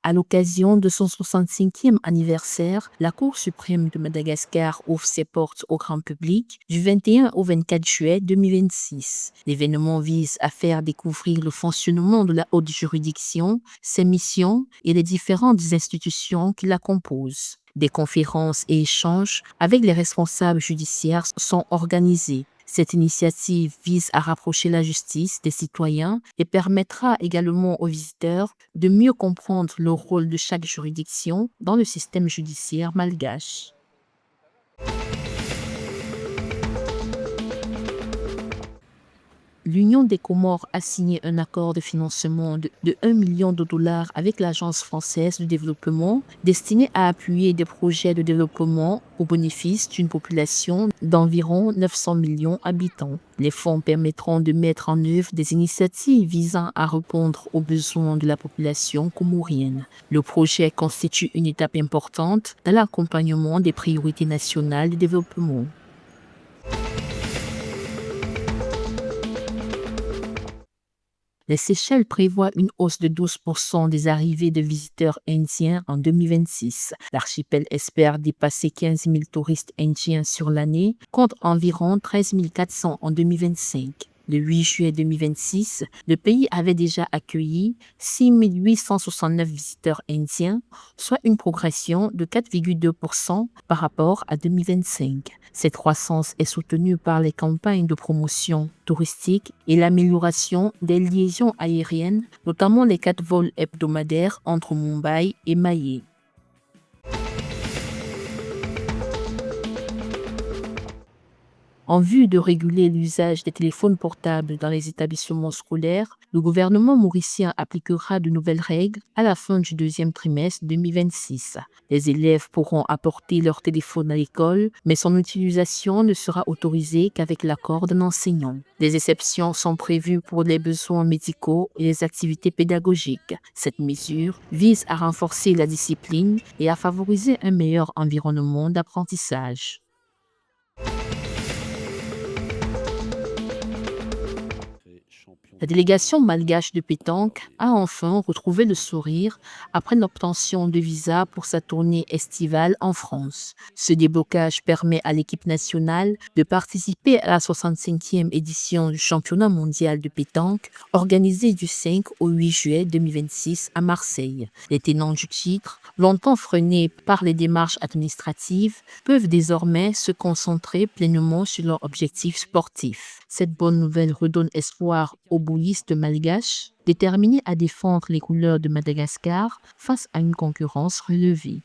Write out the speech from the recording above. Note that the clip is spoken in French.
À l'occasion de son 65e anniversaire, la Cour suprême de Madagascar ouvre ses portes au grand public du 21 au 24 juillet 2026. L'événement vise à faire découvrir le fonctionnement de la haute juridiction, ses missions et les différentes institutions qui la composent. Des conférences et échanges avec les responsables judiciaires sont organisés. Cette initiative vise à rapprocher la justice des citoyens et permettra également aux visiteurs de mieux comprendre le rôle de chaque juridiction dans le système judiciaire malgache. L'Union des Comores a signé un accord de financement de 1 million de dollars avec l'Agence française de développement destiné à appuyer des projets de développement au bénéfice d'une population d'environ 900 millions d'habitants. Les fonds permettront de mettre en œuvre des initiatives visant à répondre aux besoins de la population comorienne. Le projet constitue une étape importante dans l'accompagnement des priorités nationales de développement. Les Seychelles prévoient une hausse de 12% des arrivées de visiteurs indiens en 2026. L'archipel espère dépasser 15 000 touristes indiens sur l'année, contre environ 13 400 en 2025. Le 8 juillet 2026, le pays avait déjà accueilli 6 869 visiteurs indiens, soit une progression de 4,2% par rapport à 2025. Cette croissance est soutenue par les campagnes de promotion touristique et l'amélioration des liaisons aériennes, notamment les 4 vols hebdomadaires entre Mumbai et Mahé. En vue de réguler l'usage des téléphones portables dans les établissements scolaires, le gouvernement mauricien appliquera de nouvelles règles à la fin du deuxième trimestre 2026. Les élèves pourront apporter leur téléphone à l'école, mais son utilisation ne sera autorisée qu'avec l'accord d'un enseignant. Des exceptions sont prévues pour les besoins médicaux et les activités pédagogiques. Cette mesure vise à renforcer la discipline et à favoriser un meilleur environnement d'apprentissage. La délégation malgache de pétanque a enfin retrouvé le sourire après l'obtention de visa pour sa tournée estivale en France. Ce déblocage permet à l'équipe nationale de participer à la 65e édition du championnat mondial de pétanque organisé du 5 au 8 juillet 2026 à Marseille. Les tenants du titre, longtemps freinés par les démarches administratives, peuvent désormais se concentrer pleinement sur leur objectif sportif. Cette bonne nouvelle redonne espoir aux boulistes malgaches, déterminés à défendre les couleurs de Madagascar face à une concurrence relevée.